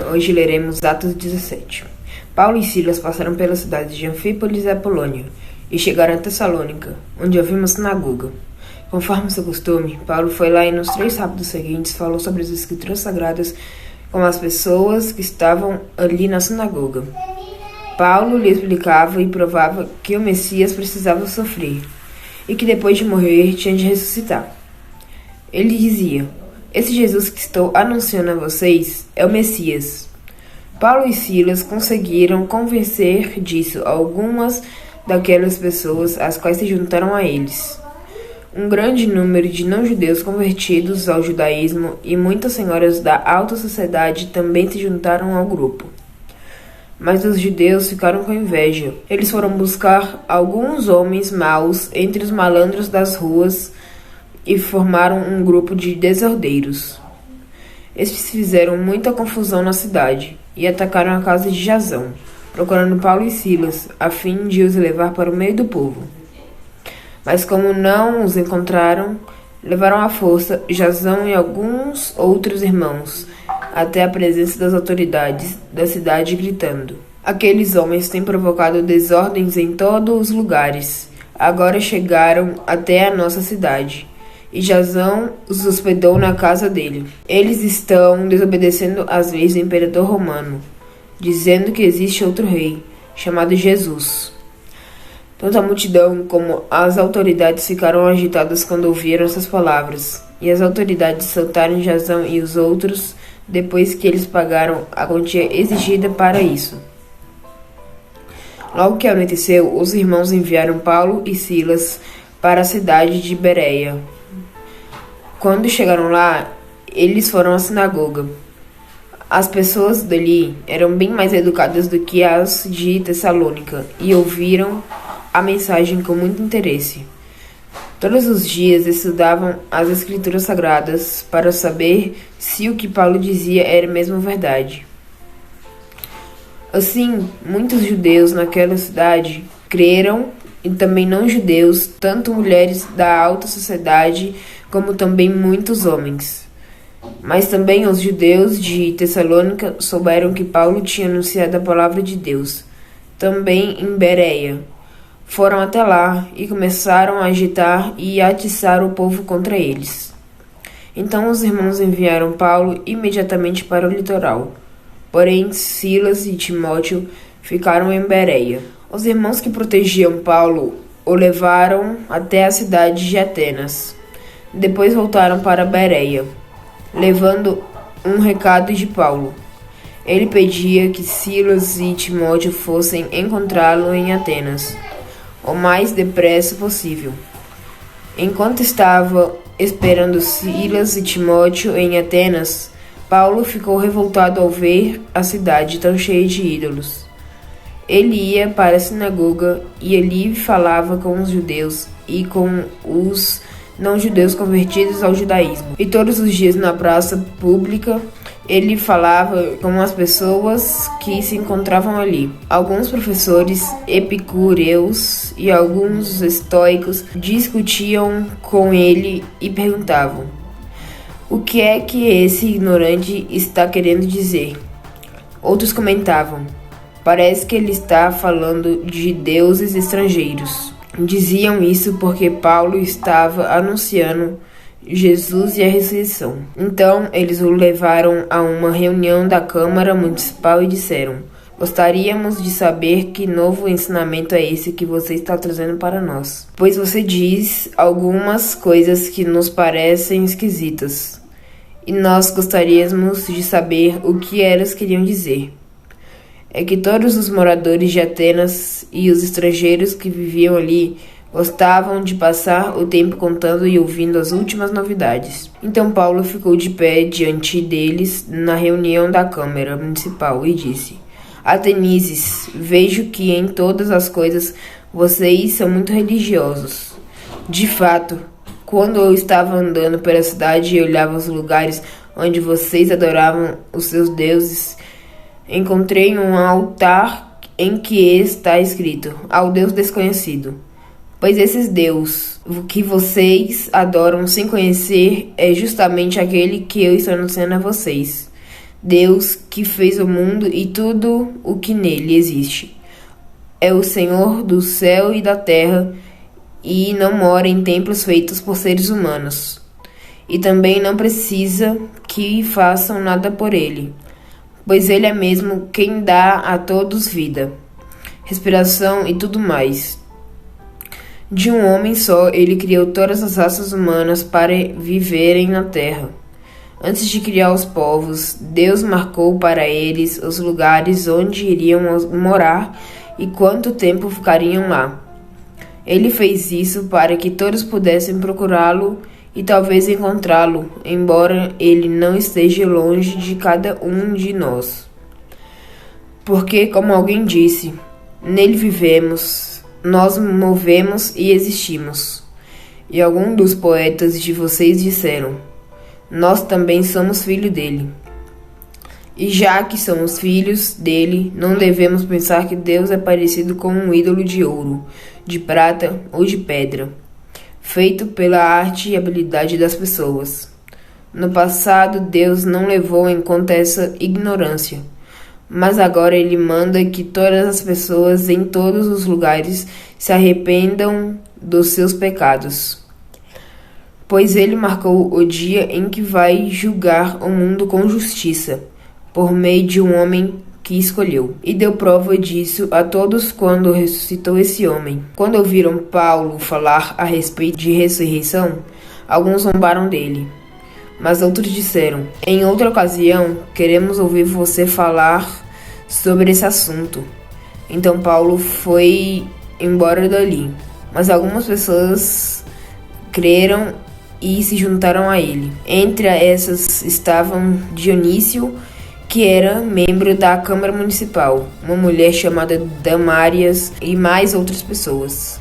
Hoje leremos Atos 17. Paulo e Silas passaram pelas cidades de Anfípolis e Apolônia e chegaram a Tessalônica, onde havia uma sinagoga. Conforme seu costume, Paulo foi lá e nos 3 sábados seguintes falou sobre as Escrituras Sagradas com as pessoas que estavam ali na sinagoga. Paulo lhe explicava e provava que o Messias precisava sofrer e que depois de morrer tinha de ressuscitar. Ele dizia: "Esse Jesus que estou anunciando a vocês é o Messias." Paulo e Silas conseguiram convencer disso algumas daquelas pessoas às quais se juntaram a eles. Um grande número de não-judeus convertidos ao judaísmo e muitas senhoras da alta sociedade também se juntaram ao grupo. Mas os judeus ficaram com inveja. Eles foram buscar alguns homens maus entre os malandros das ruas e formaram um grupo de desordeiros. Estes fizeram muita confusão na cidade e atacaram a casa de Jasão, procurando Paulo e Silas, a fim de os levar para o meio do povo. Mas como não os encontraram, levaram à força Jasão e alguns outros irmãos até a presença das autoridades da cidade, gritando: "Aqueles homens têm provocado desordens em todos os lugares. Agora chegaram até a nossa cidade, e Jasão os hospedou na casa dele. Eles estão desobedecendo às leis do imperador romano, dizendo que existe outro rei, chamado Jesus." Tanto a multidão como as autoridades ficaram agitadas quando ouviram essas palavras, e as autoridades soltaram Jasão e os outros depois que eles pagaram a quantia exigida para isso. Logo que anoiteceu, os irmãos enviaram Paulo e Silas para a cidade de Bereia. Quando chegaram lá, eles foram à sinagoga. As pessoas dali eram bem mais educadas do que as de Tessalônica e ouviram a mensagem com muito interesse. Todos os dias estudavam as Escrituras Sagradas para saber se o que Paulo dizia era mesmo verdade. Assim, muitos judeus naquela cidade creram, e também não-judeus, tanto mulheres da alta sociedade como também muitos homens. Mas também os judeus de Tessalônica souberam que Paulo tinha anunciado a palavra de Deus, também em Bereia. Foram até lá e começaram a agitar e atiçar o povo contra eles. Então os irmãos enviaram Paulo imediatamente para o litoral. Porém, Silas e Timóteo ficaram em Bereia. Os irmãos que protegiam Paulo o levaram até a cidade de Atenas. Depois voltaram para Bereia, levando um recado de Paulo. Ele pedia que Silas e Timóteo fossem encontrá-lo em Atenas o mais depressa possível. Enquanto estava esperando Silas e Timóteo em Atenas, Paulo ficou revoltado ao ver a cidade tão cheia de ídolos. Ele ia para a sinagoga e ali falava com os judeus e com os não-judeus convertidos ao judaísmo. E todos os dias na praça pública ele falava com as pessoas que se encontravam ali. Alguns professores epicureus e alguns estoicos discutiam com ele e perguntavam: "O que é que esse ignorante está querendo dizer?" Outros comentavam: "Parece que ele está falando de deuses estrangeiros." Diziam isso porque Paulo estava anunciando Jesus e a ressurreição. Então eles o levaram a uma reunião da Câmara Municipal e disseram: "Gostaríamos de saber que novo ensinamento é esse que você está trazendo para nós, pois você diz algumas coisas que nos parecem esquisitas, e nós gostaríamos de saber o que elas queriam dizer." É que todos os moradores de Atenas e os estrangeiros que viviam ali gostavam de passar o tempo contando e ouvindo as últimas novidades. Então Paulo ficou de pé diante deles na reunião da Câmara Municipal e disse: "Atenienses, vejo que em todas as coisas vocês são muito religiosos. De fato, quando eu estava andando pela cidade e olhava os lugares onde vocês adoravam os seus deuses, encontrei um altar em que está escrito: ao Deus desconhecido. Pois esses Deus que vocês adoram sem conhecer é justamente aquele que eu estou anunciando a vocês. Deus que fez o mundo e tudo o que nele existe. É o Senhor do céu e da terra e não mora em templos feitos por seres humanos. E também não precisa que façam nada por ele, pois ele é mesmo quem dá a todos vida, respiração e tudo mais. De um homem só, ele criou todas as raças humanas para viverem na terra. Antes de criar os povos, Deus marcou para eles os lugares onde iriam morar e quanto tempo ficariam lá. Ele fez isso para que todos pudessem procurá-lo e talvez encontrá-lo, embora ele não esteja longe de cada um de nós. Porque, como alguém disse, nele vivemos, nós movemos e existimos. E alguns dos poetas de vocês disseram: nós também somos filhos dele. E já que somos filhos dele, não devemos pensar que Deus é parecido com um ídolo de ouro, de prata ou de pedra, feito pela arte e habilidade das pessoas. No passado, Deus não levou em conta essa ignorância, mas agora ele manda que todas as pessoas em todos os lugares se arrependam dos seus pecados. Pois ele marcou o dia em que vai julgar o mundo com justiça, por meio de um homem que escolheu, e deu prova disso a todos quando ressuscitou esse homem. Quando ouviram Paulo falar a respeito de ressurreição, alguns zombaram dele, mas outros disseram: em outra ocasião, queremos ouvir você falar sobre esse assunto. Então Paulo foi embora dali, mas algumas pessoas creram e se juntaram a ele. Entre essas estavam Dionísio, que era membro da Câmara Municipal, uma mulher chamada Damárias e mais outras pessoas.